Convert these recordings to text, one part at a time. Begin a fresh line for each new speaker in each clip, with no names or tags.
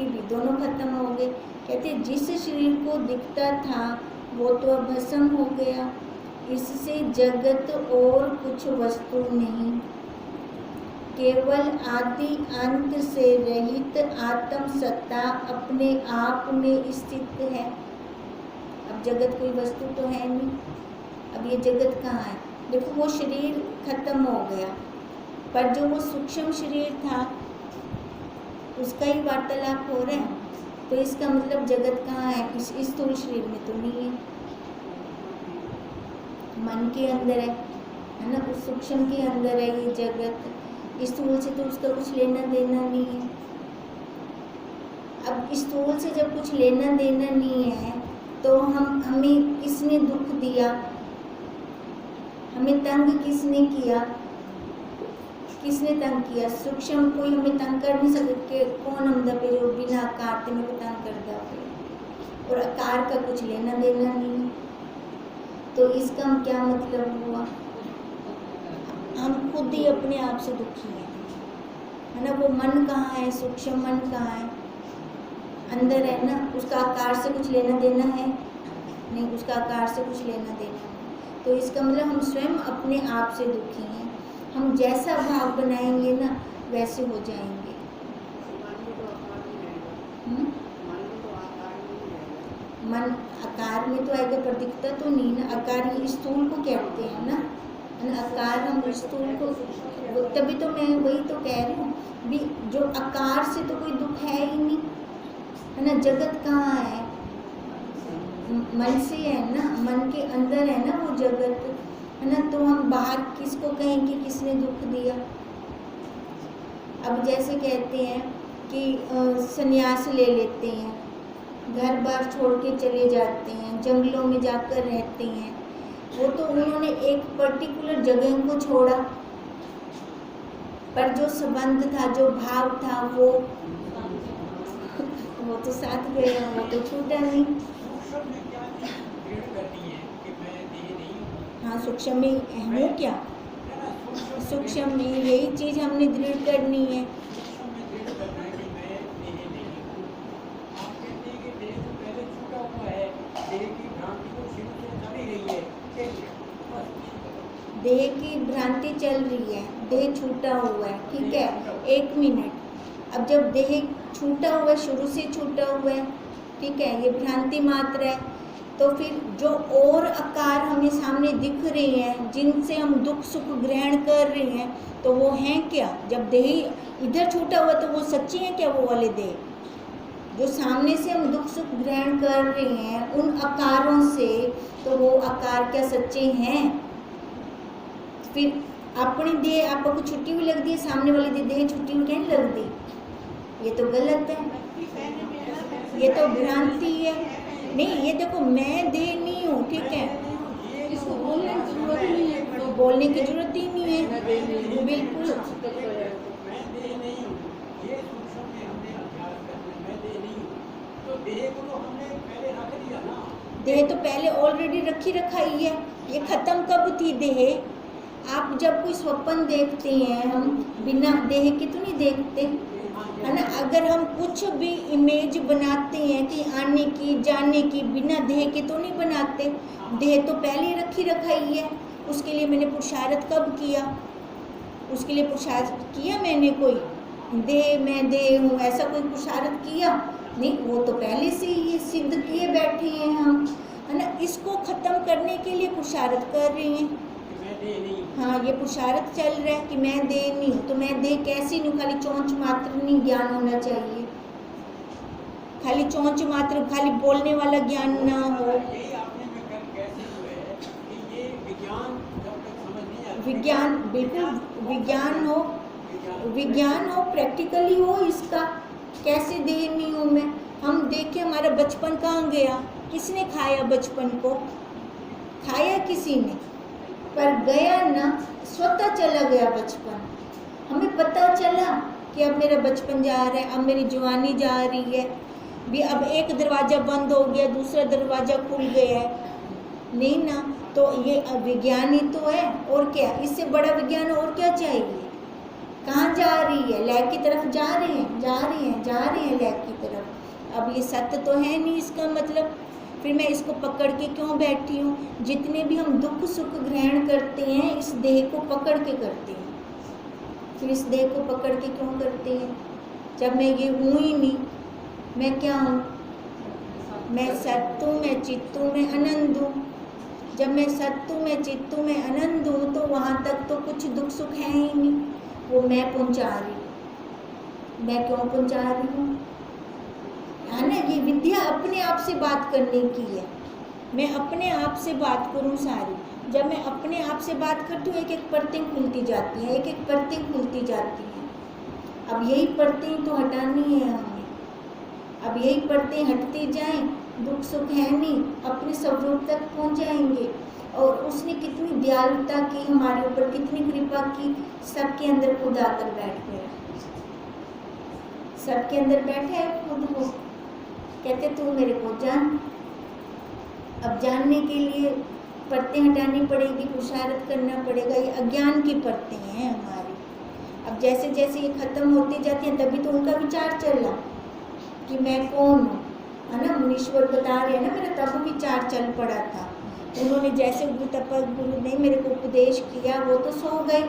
मिट्टी भी, दोनों खत्म हो गए। कहते जिस शरीर को दिखता था वो तो अब भस्म हो गया, इससे जगत और कुछ वस्तु नहीं, केवल आदि अंत से रहित आत्म सत्ता अपने आप में स्थित है। अब जगत कोई वस्तु तो है नहीं, अब ये जगत कहाँ है? देखो वो शरीर खत्म हो गया, पर जो वो सूक्ष्म शरीर था उसका ही वार्तालाप हो रहा है, तो इसका मतलब जगत कहाँ है? इस स्थूल शरीर में तो नहीं है, मन के अंदर है ना, उस सूक्ष्म के अंदर है ये जगत। स्थूल से तो उसका कुछ लेना देना नहीं है। अब स्थूल से जब कुछ लेना देना नहीं है तो हमें किसने दुख दिया, हमें तंग किसने किया? किसने तंग किया? सूक्ष्म कोई हमें तंग कर नहीं सकते। कौन हम दबे जो बिना आकार के मेरे को तंग कर दे, और आकार का कुछ लेना देना नहीं। तो इसका क्या मतलब हुआ? हम खुद ही अपने आप से दुखी हैं, है ना। वो मन कहाँ है? सूक्ष्म मन कहाँ है? अंदर है ना, उसका आकार से कुछ लेना देना है नहीं, उसका आकार से कुछ लेना देना नहीं। तो इसका मतलब हम स्वयं अपने आप से दुखी हैं। हम जैसा भाव बनाएंगे ना वैसे हो जाएंगे। मन आकार में तो आएगा पर दिखता तो नहीं ना। आकार ये स्थूल को कहते हैं ना, आकार हम स्थूल को, तभी तो मैं वही तो कह रही हूँ भी, जो आकार से तो कोई दुख है ही नहीं, है ना। जगत कहाँ है? मन से है ना, मन के अंदर है ना वो जगत, है ना। तो हम बाहर किसको कहेंगे किसने दुख दिया? अब जैसे कहते हैं कि संन्यास ले लेते हैं, घर बार छोड़ के चले जाते हैं, जंगलों में जाकर रहते हैं। वो तो उन्होंने एक पर्टिकुलर जगह को छोड़ा, पर जो संबंध था, जो भाव था, वो तो साथ गया, वो तो छूटा नहीं। हाँ, सूक्ष्म में हूँ क्या? सूक्ष्म में यही चीज हमने दृढ़ करनी है। देह की भ्रांति चल रही है, देह छूटा हुआ है, ठीक है। एक मिनट, अब जब देह छूटा हुआ है, शुरू से छूटा हुआ है, ठीक है, ये भ्रांति मात्र है, तो फिर जो और आकार हमें सामने दिख रहे हैं, जिनसे हम दुख सुख ग्रहण कर रहे हैं, तो वो हैं क्या? जब देह इधर छूटा हुआ तो वो सच्ची है क्या? वो वाले देह जो सामने से हम दुख सुख ग्रहण कर रहे हैं उन आकारों से, तो वो आकार क्या सच्चे हैं? फिर अपनी देह आपको छुट्टी हुई लगती है, सामने वाली देह छुट्टी हुई नहीं लगती, ये तो गलत है, ये तो भ्रांति है। नहीं, ये देखो, मैं देह नहीं हूँ, ठीक है,
इसको बोलने की जरूरत नहीं है,
बोलने की जरूरत ही नहीं है, बिल्कुल। देह तो पहले ऑलरेडी रखाई है। ये खत्म कब थी देह? आप जब कोई स्वप्न देखते हैं, हम बिना देह के तो नहीं देखते, है ना। अगर हम कुछ भी इमेज बनाते हैं कि आने की जाने की, बिना देह के तो नहीं बनाते। देह तो पहले रखाई है। उसके लिए मैंने पुरुषार्थ कब किया? उसके लिए पुरुषार्थ किया मैंने? कोई देह, मैं देह हूँ, ऐसा कोई पुरुषार्थ किया नहीं। वो तो पहले से ही सिद्ध किए बैठे हैं हम, है ना। इसको खत्म करने के लिए पुरुषार्थ कर रहे हैं। हाँ, ये पुरुषार्थ चल रहा है कि मैं देह नहीं हूँ। तो मैं देह कैसी नहीं? खाली चोंच मात्र नहीं ज्ञान होना चाहिए, खाली चोंच मात्र, खाली बोलने वाला ज्ञान ना हो। विज्ञान, बिल्कुल विज्ञान हो, प्रैक्टिकली हो इसका। कैसे देह नहीं हूँ मैं? हम देखें हमारा बचपन कहाँ गया? किसने खाया बचपन को? खाया किसी ने, पर गया ना, स्वतः चला गया बचपन। हमें पता चला कि अब मेरा बचपन जा रहा है, अब मेरी जवानी जा रही है भी, अब एक दरवाज़ा बंद हो गया, दूसरा दरवाज़ा खुल गया है, नहीं ना। तो ये विज्ञान ही तो है, और क्या? इससे बड़ा विज्ञान और क्या चाहिए? कहाँ जा रही है? लय की तरफ जा रहे हैं, जा रहे हैं, जा रहे हैं लय की तरफ। अब ये सत्य तो है नहीं, इसका मतलब फिर मैं इसको पकड़ के क्यों बैठी हूँ? जितने भी हम दुख सुख ग्रहण करते हैं इस देह को पकड़ के करते हैं। फिर इस देह को पकड़ के क्यों करते हैं? जब मैं ये हूँ ही नहीं, मैं क्या हूँ? मैं सत्य हूँ, मैं चित्त हूँ, मैं आनंद हूँ। जब मैं सत्य हूँ, मैं चित्त हूँ, मैं आनंद हूँ, तो वहाँ तक तो कुछ दुख सुख है ही नहीं, वो मैं पहुँचा रही हूँ। मैं क्यों पहुँचा रही हूँ? है ना, ये विद्या अपने आप से बात करने की है। मैं अपने आप से बात करूँ सारी। जब मैं अपने आप से बात करती हूँ, एक एक परतें खुलती जाती हैं, एक एक परतें खुलती जाती हैं। अब यही परतें तो हटानी है हमें। अब यही परतें हटती जाएं, दुख सुख है नहीं, अपने स्वरूप तक पहुँच जाएंगे। और उसने कितनी दयालुता की हमारे ऊपर, कितनी कृपा की, सबके अंदर खुद आकर बैठ गया। सबके अंदर बैठे है खुद वो, कहते तू मेरे को जान। अब जानने के लिए परतें हटानी पड़ेगी, पुरुषार्थ करना पड़ेगा। ये अज्ञान की परतें हैं हमारी। अब जैसे जैसे ये खत्म होती जाती हैं, तभी तो उनका विचार चला कि मैं कौन हूँ, है ना। मुनीश्वर बता रहे हैं ना, मेरा तब विचार चल पड़ा था। उन्होंने जैसे गुरु ने मेरे को उपदेश किया, वो तो सो गए,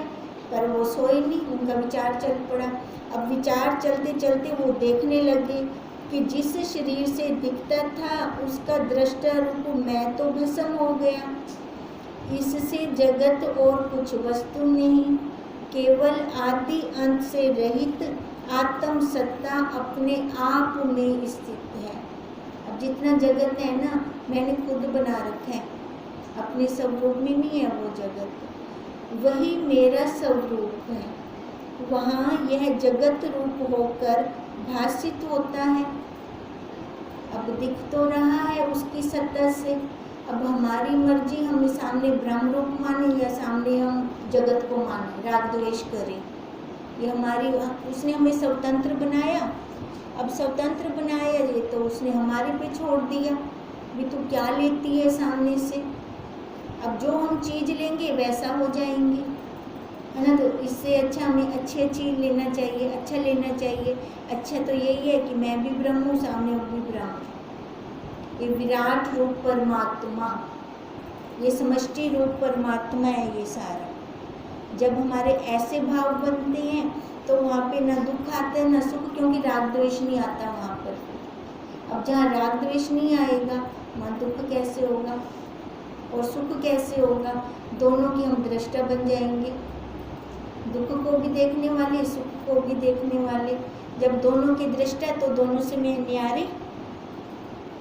पर वो सोए नहीं, उनका विचार चल पड़ा। अब विचार चलते चलते वो देखने लगे कि जिस शरीर से दिखता था उसका दृष्टा रूप मैं तो भस्म हो गया। इससे जगत और कुछ वस्तु नहीं, केवल आदि अंत से रहित आत्म सत्ता अपने आप में स्थित है। अब जितना जगत है ना, मैंने खुद बना रखा है, अपने स्वरूप में नहीं है वो जगत, वही मेरा स्वरूप है। वहाँ यह जगत रूप होकर भाषित होता है। अब दिख तो रहा है उसकी सत्ता से। अब हमारी मर्जी, हम सामने ब्रह्म रूप माने या सामने हम जगत को माने, राग द्वेष करें, ये हमारी, उसने हमें स्वतंत्र बनाया। अब स्वतंत्र बनाया ये तो उसने हमारे पे छोड़ दिया, भी तू क्या लेती है सामने से। अब जो हम चीज़ लेंगे वैसा हो जाएंगे, है ना। तो इससे अच्छा हमें अच्छी चीज़ लेना चाहिए, अच्छा लेना चाहिए। अच्छा तो यही है कि मैं भी ब्रह्म हूँ, सामने वो भी ब्रह्म। ये विराट रूप परमात्मा, ये समष्टि रूप परमात्मा है ये सारा। जब हमारे ऐसे भाव बनते हैं तो वहाँ पे ना दुख आता है ना सुख, क्योंकि राग द्वेष नहीं आता वहाँ पर। अब जहाँ राग द्वेष नहीं आएगा वहाँ दुख कैसे होगा और सुख कैसे होगा? दोनों की हम दृष्टा बन जाएंगे, दुख को भी देखने वाले, सुख को भी देखने वाले। जब दोनों की दृष्टा, तो दोनों से मैं न्यारी,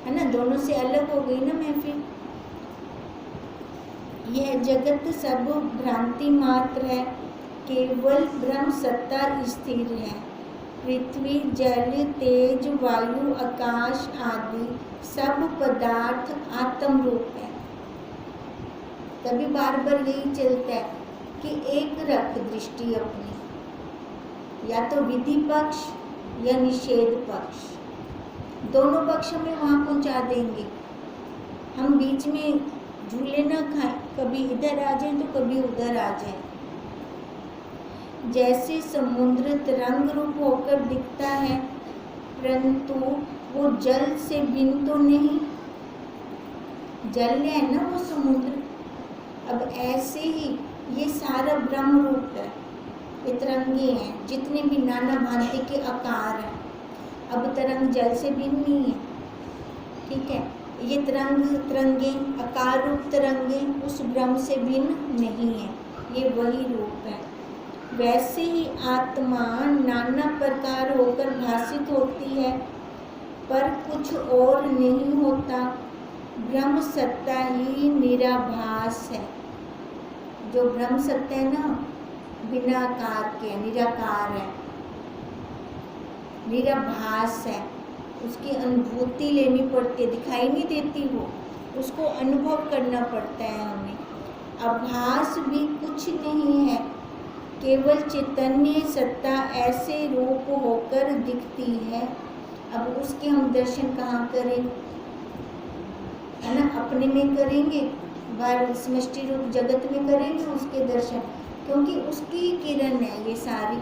है ना, दोनों से अलग हो गई ना मैं। फिर यह जगत सब भ्रांति मात्र है, केवल ब्रह्म सत्ता स्थिर है। पृथ्वी जल तेज वायु आकाश आदि सब पदार्थ आत्म रूप है। तभी बार बार यही चलता है कि एक रख दृष्टि अपनी, या तो विधि पक्ष या निषेध पक्ष, दोनों पक्ष हमें वहाँ पहुँचा देंगे। हम बीच में झूले ना खाएं, कभी इधर आ जाए तो कभी उधर आ जाए। जैसे समुद्र तरंग रूप होकर दिखता है, परंतु वो जल से भिन्न तो नहीं, जल है ना वो समुद्र। अब ऐसे ही ये सारा ब्रह्म रूप है, ये तरंगे हैं, जितने भी नाना भांति के आकार हैं। अब तरंग जल से भिन्न नहीं है, ठीक है। ये तरंगे आकार रूप तरंगे उस ब्रह्म से भिन्न नहीं है, ये वही रूप है। वैसे ही आत्मा नाना प्रकार होकर भाषित होती है, पर कुछ और नहीं होता। ब्रह्म सत्ता ही निराभास है। जो ब्रह्म सत्ता है ना, बिना आकार के निराकार है, निराभास है। उसकी अनुभूति लेनी पड़ती है, दिखाई नहीं देती वो, उसको अनुभव करना पड़ता है हमें। आभास भी कुछ नहीं है, केवल चैतन्य सत्ता ऐसे रूप होकर दिखती है। अब उसके हम दर्शन कहाँ करें, है ना, अपने में करेंगे, बाहर समष्टि रूप जगत में करेंगे उसके दर्शन, क्योंकि उसकी किरण है ये सारी।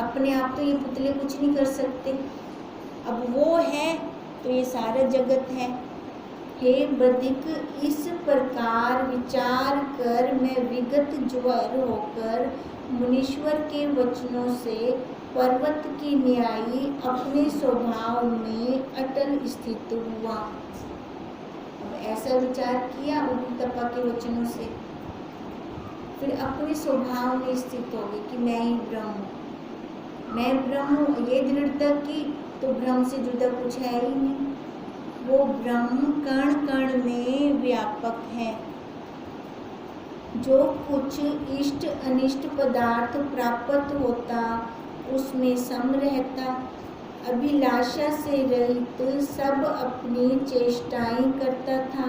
अपने आप तो ये पुतले कुछ नहीं कर सकते, अब वो है तो ये सारा जगत है। हे बदिक, इस प्रकार विचार कर मैं विगत ज्वर होकर मुनीश्वर के वचनों से पर्वत की न्यायी अपने स्वभाव में अटल स्थित हुआ। अब ऐसा विचार किया उनकी तपा के वचनों से, फिर अपने स्वभाव में स्थित हो गए कि मैं ही ब्रह्म हूँ, मैं ब्रह्म हूँ। ये दृढ़ता की तो ब्रह्म से जुदा कुछ है ही नहीं। वो ब्रह्म कण कण में व्यापक है। जो कुछ इष्ट अनिष्ट पदार्थ प्राप्त होता उसमें सम रहता, अभिलाषा से रहित सब अपनी चेष्टाएं करता था,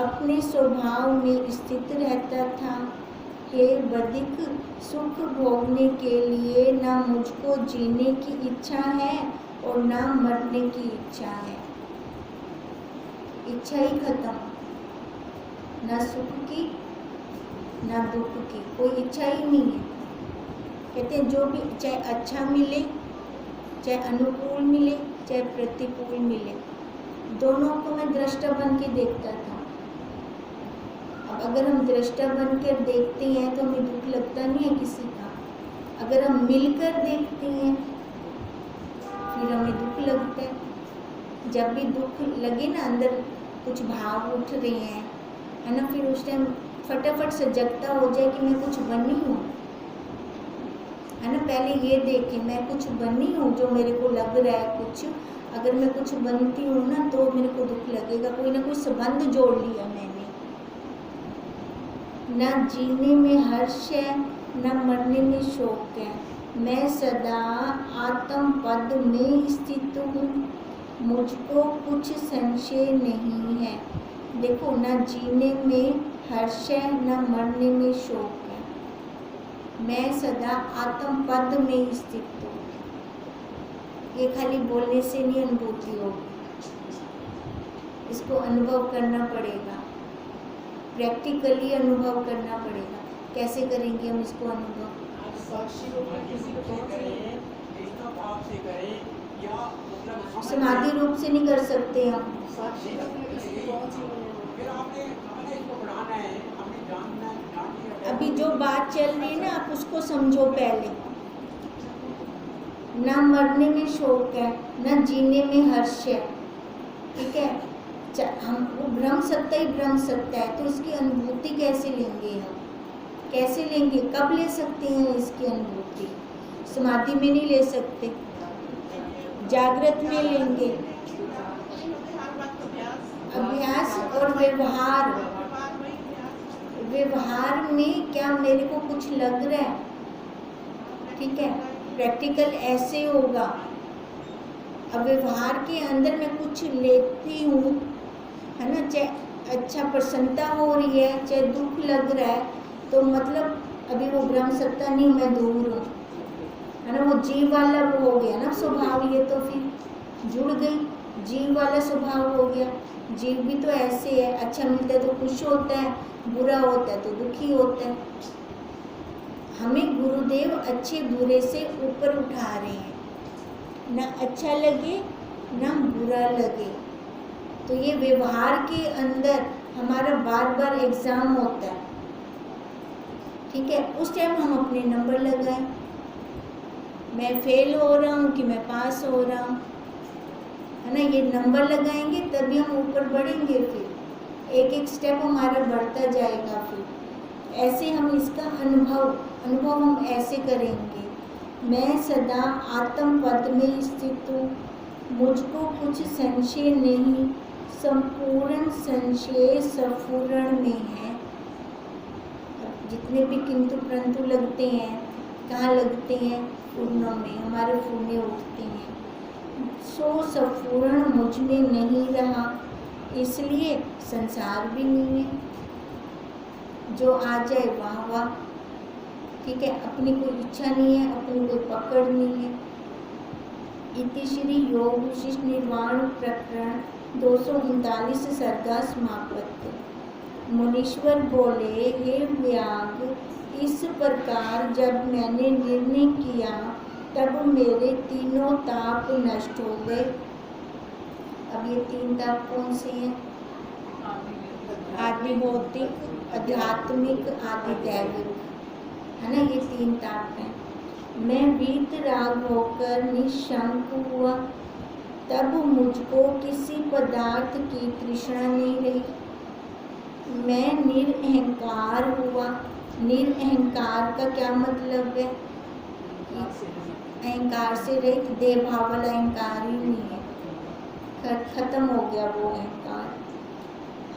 अपने स्वभाव में स्थित रहता था। हे बदिक, सुख भोगने के लिए ना मुझको जीने की इच्छा है और ना मरने की इच्छा है। इच्छा ही खत्म, ना सुख की ना दुख की, कोई इच्छा ही नहीं है। कहते हैं जो भी, चाहे अच्छा मिले, चाहे अनुकूल मिले, चाहे प्रतिकूल मिले, दोनों को मैं दृष्टा बन के देखता था। अब अगर हम दृष्टा बनकर देखते हैं तो हमें दुख लगता नहीं है किसी का। अगर हम मिलकर देखते हैं फिर हमें दुख लगता है। जब भी दुख लगे ना, अंदर कुछ भाव उठ रहे हैं, है ना, फिर उस टाइम फटाफट सजगता हो जाए कि मैं कुछ बनी हूँ, है ना। पहले ये देखें मैं कुछ बनी हूँ, जो मेरे को लग रहा है कुछ, अगर मैं कुछ बनती हूँ ना तो मेरे को दुख लगेगा, कोई ना कोई संबंध जोड़ लिया मैंने। न जीने में हर्ष है न मरने में शोक है, मैं सदा आत्म पद में स्थित हूँ, मुझको कुछ संशय नहीं है। देखो, न जीने में हर्ष है न मरने में शोक है, मैं सदा आत्म पद में स्थित हूँ। ये खाली बोलने से नहीं अनुभूति होगी, इसको अनुभव करना पड़ेगा, प्रैक्टिकली अनुभव करना पड़ेगा। कैसे करेंगे हम इसको अनुभव?
साक्षी रूप में किसी को करें, निष्ठा भाव से करें, या मतलब
समाधि रूप से नहीं कर सकते हम।
साक्षी रूप में किसी को कौन सी फिर आपने इसको बढ़ाना है, हमने जानना है।
अभी जो बात चल रही है ना, आप उसको समझो पहले। न मरने में शोक है न जीने में हर्ष है, ठीक है। हम वो ब्रह्म सत्ता ही ब्रह्म सत्ता है, तो इसकी अनुभूति कैसे लेंगे हम? कैसे लेंगे? कब ले सकते हैं इसकी अनुभूति? समाधि में नहीं ले सकते, जागृत में लेंगे। अभ्यास और व्यवहार, व्यवहार में क्या मेरे को कुछ लग रहा है, ठीक है, प्रैक्टिकल ऐसे होगा। अब व्यवहार के अंदर मैं कुछ लेती हूँ, है ना, चाहे अच्छा प्रसन्नता हो रही है चाहे दुख लग रहा है, तो मतलब अभी वो ब्रह्म सत्ता नहीं, मैं दूर हूँ, है ना। वो जीव वाला वो हो गया ना स्वभाव, ये तो फिर जुड़ गई, जीव वाला स्वभाव हो गया। जीव भी तो ऐसे है, अच्छा मिलता है तो खुश होता है, बुरा होता है तो दुखी होता है। हमें गुरुदेव अच्छे बुरे से ऊपर उठा रहे हैं, ना अच्छा लगे ना बुरा लगे। तो ये व्यवहार के अंदर हमारा बार बार एग्ज़ाम होता है, ठीक है। उस टाइम हम अपने नंबर लगाएं, मैं फेल हो रहा हूँ कि मैं पास हो रहा हूँ, है ना। ये नंबर लगाएंगे तभी हम ऊपर बढ़ेंगे, फिर एक एक स्टेप हमारा बढ़ता जाएगा। फिर ऐसे हम इसका अनुभव हम ऐसे करेंगे। मैं सदा आत्म पद में स्थित हूँ, मुझको कुछ संशय नहीं, संपूर्ण संशय सफूरण में है। जितने भी किंतु परंतु लगते हैं, कहाँ लगते हैं? पूर्णों में, हमारे पुण्य उठते हैं। सो सफूरण मुझ में नहीं रहा, इसलिए संसार भी नहीं है। जो आ जाए वाह वाह, ठीक है। अपनी कोई इच्छा नहीं है, अपनी कोई पकड़ नहीं है। इति श्री योग विशिष्ट निर्वाण प्रकरण 239 सर्गा समापत्ति। मुनीश्वर बोले, हे व्याग, इस प्रकार जब मैंने निर्णय किया तब मेरे तीनों ताप नष्ट हो गए। अब ये तीन ताप कौन से हैं? आदि भौतिक, आध्यात्मिक, आदि दैविक, है ना, ये तीन ताप हैं। मैं वीतराग होकर निशंक हुआ, तब मुझको किसी पदार्थ की तृष्णा नहीं रही। मैं निरअहंकार हुआ। निरअहंकार का क्या मतलब है? अहंकार से रहित, देह भाव वाला अहंकार ही नहीं है, खत्म हो गया वो अहंकार।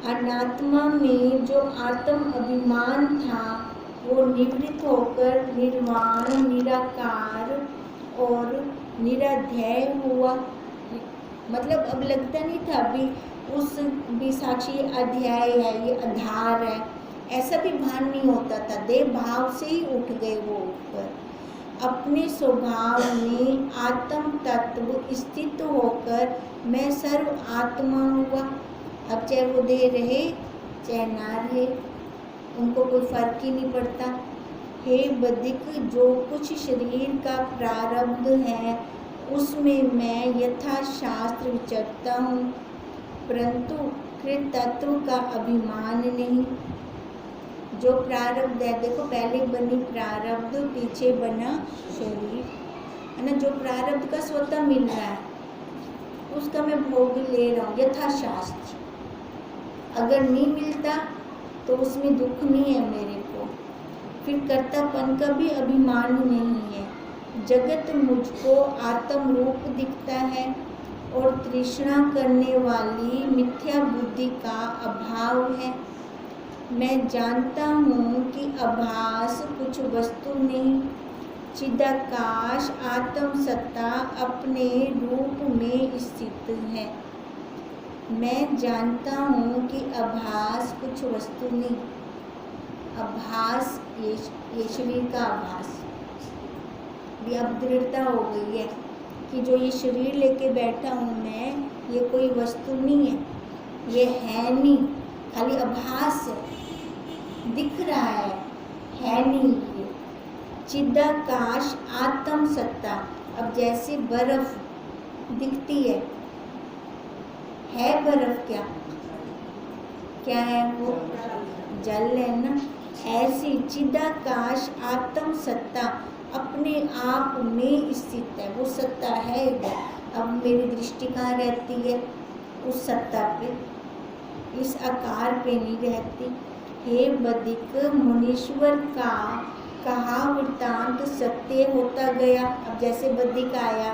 अनात्मा में जो आत्म अभिमान था वो निवृत्त होकर निर्वाण, निराकार और निराध्यय हुआ। मतलब अब लगता नहीं था अभी उस भी साक्षी अध्याय है, ये आधार है, ऐसा भी भान नहीं होता था। देह भाव से ही उठ गए वो ऊपर। अपने स्वभाव में आत्म तत्व स्थित होकर मैं सर्व आत्मा हुआ। अब चाहे वो देह रहे चाहे ना रहे, उनको कोई फर्क ही नहीं पड़ता। हे बदिक, जो कुछ शरीर का प्रारब्ध है उसमें मैं यथाशास्त्र विचरता हूँ, परंतु कृतत्व का अभिमान नहीं। जो प्रारब्ध है, देखो पहले बनी प्रारब्ध, पीछे बना शरीर, है ना। जो प्रारब्ध का स्वतः मिल रहा है उसका मैं भोग ले रहा हूँ यथाशास्त्र। अगर नहीं मिलता तो उसमें दुख नहीं है मेरे को। फिर कर्तापन का भी अभिमान नहीं है। जगत मुझको आत्म रूप दिखता है और तृष्णा करने वाली मिथ्या बुद्धि का अभाव है। मैं जानता हूँ कि आभास कुछ वस्तु नहीं, चिदाकाश आत्म सत्ता अपने रूप में स्थित है। मैं जानता हूँ कि आभास कुछ वस्तु नहीं। आभास ये शरीर का आभास भी अब दृढ़ता हो गई है कि जो ये शरीर लेके बैठा हूँ मैं, ये कोई वस्तु नहीं है, ये है नहीं, खाली आभास है, दिख रहा है नहीं ये। चिदाकाश आत्म सत्ता, अब जैसे बर्फ दिखती है बर्फ क्या है वो? जल है ना। ऐसी चिदाकाश आत्म सत्ता अपने आप में स्थित है, वो सत्ता है इधर। अब मेरी दृष्टि कहाँ रहती है? उस सत्ता पे, इस आकार पे नहीं रहती। हे बदिक, मुनीश्वर का कहा वृत्तांत सत्य होता गया। अब जैसे बदिक आया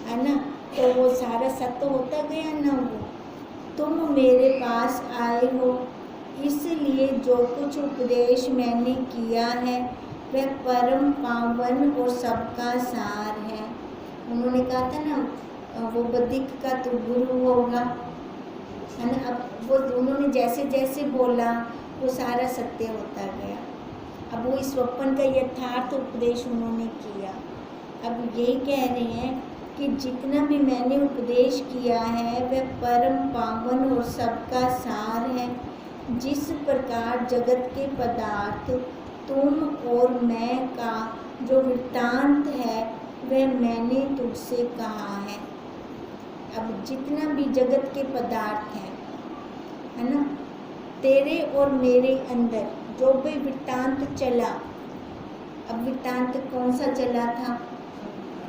है ना, तो वो सारा सत्य होता गया ना। वो तुम मेरे पास आए हो, इसलिए जो कुछ उपदेश मैंने किया है वह परम पावन और सबका सार है। उन्होंने कहा था ना वो बदिक का तो गुरु होगा, है ना। अब वो उन्होंने जैसे जैसे बोला वो सारा सत्य होता गया। अब वो इस स्वप्न का यथार्थ उपदेश उन्होंने किया। अब यही कह रहे हैं कि जितना भी मैंने उपदेश किया है वह परम पावन और सबका सार है। जिस प्रकार जगत के पदार्थ, तुम और मैं का जो वृत्तांत है वह मैंने तुझसे कहा है। अब जितना भी जगत के पदार्थ हैं, है ना, तेरे और मेरे अंदर जो भी वृत्तांत चला, अब वृत्तांत कौन सा चला था?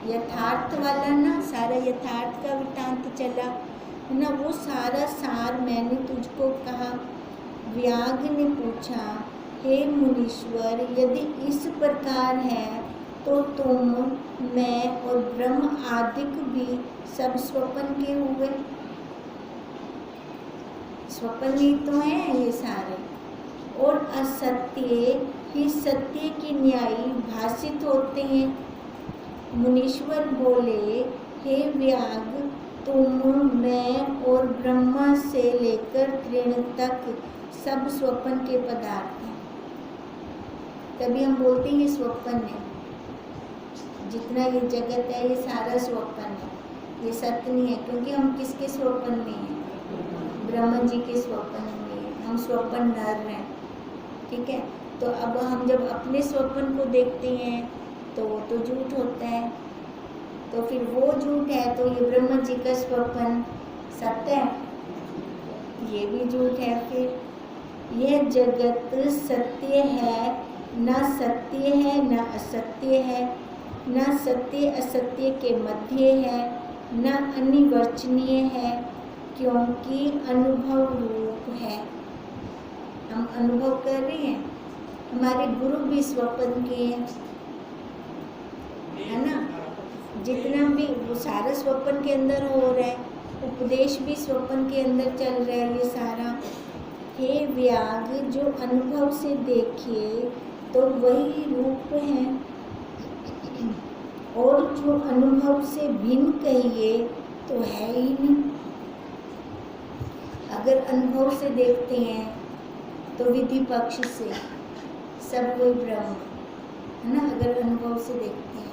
यथार्थ वाला ना, सारा यथार्थ का वृत्तांत चला, है ना। वो सारा सार मैंने तुझको कहा। व्याग ने पूछा, हे मुनीश्वर, यदि इस प्रकार है तो तुम, मैं और ब्रह्म आदिक भी सब स्वप्न के हुए। स्वप्न ही तो है ये सारे, और असत्य ही सत्य की न्यायी भाषित होते हैं। मुनीश्वर बोले, हे व्याग, तुम, मैं और ब्रह्मा से लेकर तृण तक सब स्वप्न के पदार्थ हैं। तभी हम बोलते हैं ये स्वप्न है। जितना ये जगत है ये सारा स्वप्न है, ये सत्य नहीं है। क्योंकि हम किसके स्वप्न में हैं? ब्रह्म जी के स्वप्न में, हम स्वप्न नर हैं, ठीक है। तो अब हम जब अपने स्वप्न को देखते हैं तो वो तो झूठ होता है, तो फिर वो झूठ है तो ये ब्रह्म जी का स्वप्न सत्य है, ये भी झूठ है। फिर यह जगत सत्य है न सत्य है न असत्य है, न सत्य असत्य के मध्य है, न अनिवर्चनीय है, क्योंकि अनुभव रूप है। हम अनुभव कर रहे हैं, हमारे गुरु भी स्वप्न के हैं, है ना। जितना भी वो सारा स्वप्न के अंदर हो रहा है, उपदेश भी स्वप्न के अंदर चल रहा है ये सारा। हे व्याग, जो अनुभव से देखिए तो वही रूप है, और जो अनुभव से भिन्न कहिए तो है ही नहीं। अगर अनुभव से देखते हैं तो विधि पक्ष से सब कोई ब्रह्म है ना, अगर अनुभव से देखते हैं।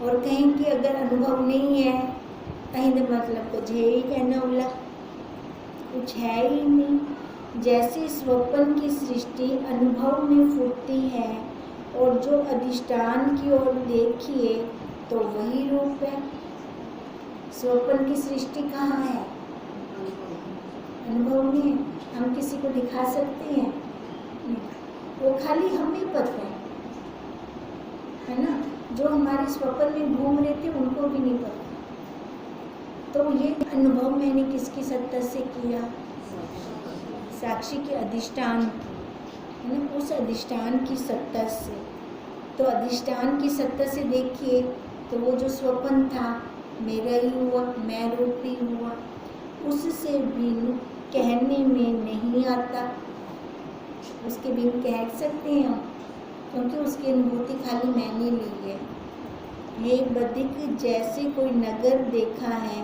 और कहीं कि अगर अनुभव नहीं है कहीं तो मतलब कुछ है ही कहना उला, कुछ है ही नहीं। जैसे स्वप्न की सृष्टि अनुभव में फूटती है और जो अधिष्ठान की ओर देखिए तो वही रूप है। स्वप्न की सृष्टि कहाँ है? अनुभव में है। हम किसी को दिखा सकते हैं? वो खाली हमें पता है ना। जो हमारे स्वप्न में घूम रहे थे उनको भी नहीं पता। तो ये अनुभव मैंने किसकी सत्ता से किया? साक्षी के अधिष्ठान है ना, उस अधिष्ठान की सत्ता से। तो अधिष्ठान की सत्ता से देखिए तो वो जो स्वप्न था मेरा ही हुआ, मैं रूपी हुआ, उससे बिन कहने में नहीं आता। उसके बिन कह सकते हैं हम, क्योंकि उसकी अनुभूति खाली मैंने ली है। ये बदिक जैसे कोई नगर देखा है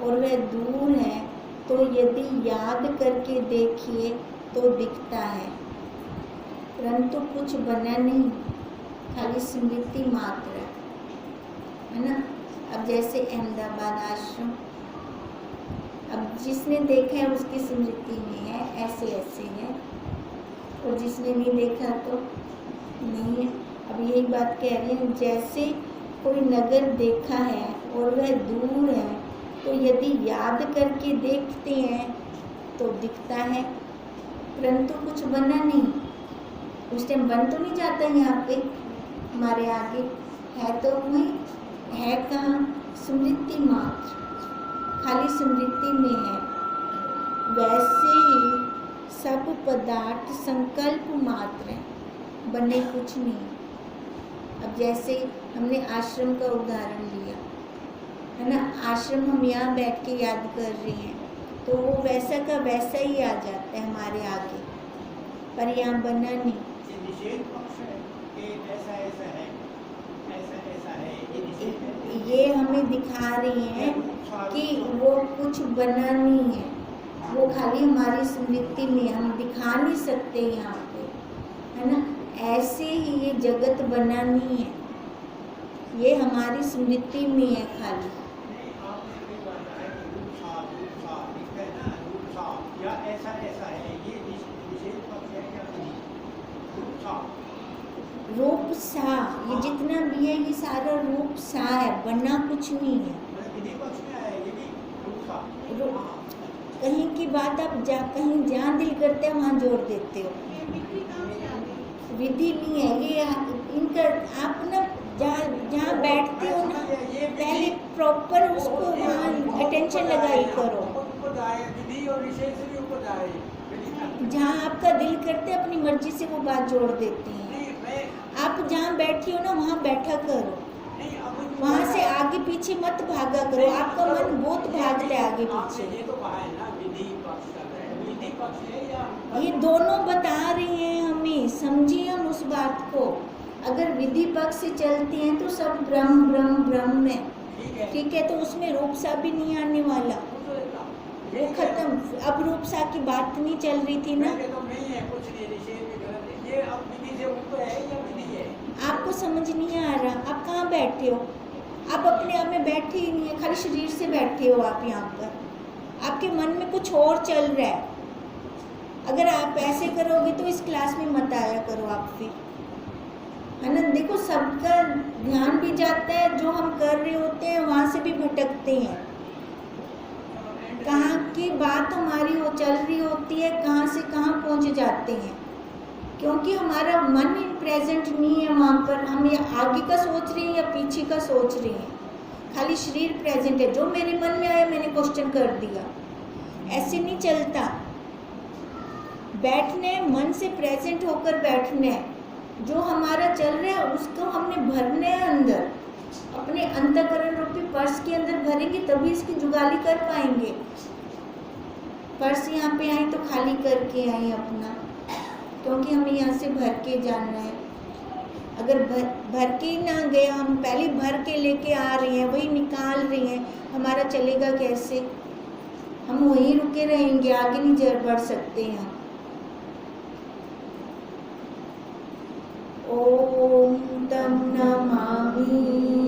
और वह दूर है, तो यदि याद करके देखिए तो दिखता है, परंतु कुछ बना नहीं, खाली स्मृति मात्र है ना। अब जैसे अहमदाबाद आश्रम, अब जिसने देखा है उसकी स्मृति में है, ऐसे ऐसे है, और जिसने नहीं देखा तो नहीं है। अब यही बात कह रहे हैं, जैसे कोई नगर देखा है और वह दूर है, तो यदि याद करके देखते हैं तो दिखता है, परंतु कुछ बना नहीं। उस टाइम बन तो नहीं जाता यहाँ पे हमारे आगे, है तो वही है। कहाँ? स्मृति मात्र, खाली स्मृति में है। वैसे ही सब पदार्थ संकल्प मात्र है, बने कुछ नहीं। अब जैसे हमने आश्रम का उदाहरण लिया है ना, आश्रम हम यहाँ बैठ के याद कर रहे हैं तो वो वैसा का वैसा ही आ जाता है हमारे आगे, पर यहाँ बना नहीं।
ये निषेध पक्ष है कि ऐसा ऐसा है, ऐसा ऐसा है, ये निषेध है।
ये हमें दिखा रही हैं कि वो कुछ बना नहीं है, वो खाली हमारी स्मृति में, हम दिखा नहीं सकते यहाँ पे, है ना। ऐसे ही ये जगत बना नहीं है, ये हमारी स्मृति में है खाली।
या ऐसा ऐसा है, ये निषेध पक्ष है क्या?
रूप सा, ये जितना भी है ये सारा रूप सा है, बना कुछ नहीं है।
विधि पक्ष में है ये भी रूप सा।
कहीं की बात आप कहीं जहाँ दिल करते हैं वहाँ जोड़ देते हो। विधि नहीं है ये, इनका आप ना जहाँ बैठते हो ना, पहले प्रॉपर उसको वहाँ अटेंशन लगाई करो। जहाँ आपका दिल करते अपनी मर्जी से वो बात जोड़ देते हैं। आप जहाँ बैठी हो ना वहाँ बैठा करो, वहाँ से आगे पीछे मत भागा करो, आपका मन बहुत भागता है आगे पीछे। ये दोनों बता रहे हैं हमें, समझिए हम उस बात को। अगर विधि पक्ष से चलते हैं तो सब ब्रह्म ब्रह्म ब्रह्म है, ठीक है, तो उसमें रूप सा भी नहीं आने वाला, वो खत्म। अब रूप सा की बात नहीं चल रही थी ना। आपको समझ नहीं आ रहा, आप कहाँ बैठे हो? आप अपने आप में बैठे ही नहीं है, खाली शरीर से बैठे हो आप यहाँ पर, आपके मन में कुछ और चल रहा है। अगर आप ऐसे करोगे तो इस क्लास में मत आया करो आप फिर, है ना। देखो सबका ध्यान भी जाता है, जो हम कर रहे होते हैं वहाँ से भी भटकते हैं, कहाँ की बात हमारी वो चल रही होती है, कहाँ से कहाँ पहुँच जाते हैं, क्योंकि हमारा मन प्रेजेंट नहीं है वहाँ पर। हम ये आगे का सोच रहे हैं या पीछे का सोच रहे हैं, खाली शरीर प्रेजेंट है। जो मेरे मन में आया मैंने क्वेश्चन कर दिया, ऐसे नहीं चलता। बैठने मन से प्रेजेंट होकर बैठना है, जो हमारा चल रहा है उसको हमने भरना है अंदर, अपने अंतःकरण रूपी पर्स के अंदर भरेंगे तभी इसकी जुगाली कर पाएंगे। पर्स यहाँ पे आए तो खाली करके आए अपना, क्योंकि हमें यहाँ से भर के जाना है। अगर भर के ही ना गए, हम पहले भर के लेके आ रहे हैं, वही निकाल रहे हैं, हमारा चलेगा कैसे? हम वहीं रुके रहेंगे, आगे नहीं बढ़ सकते हैं। ओम तम नमामि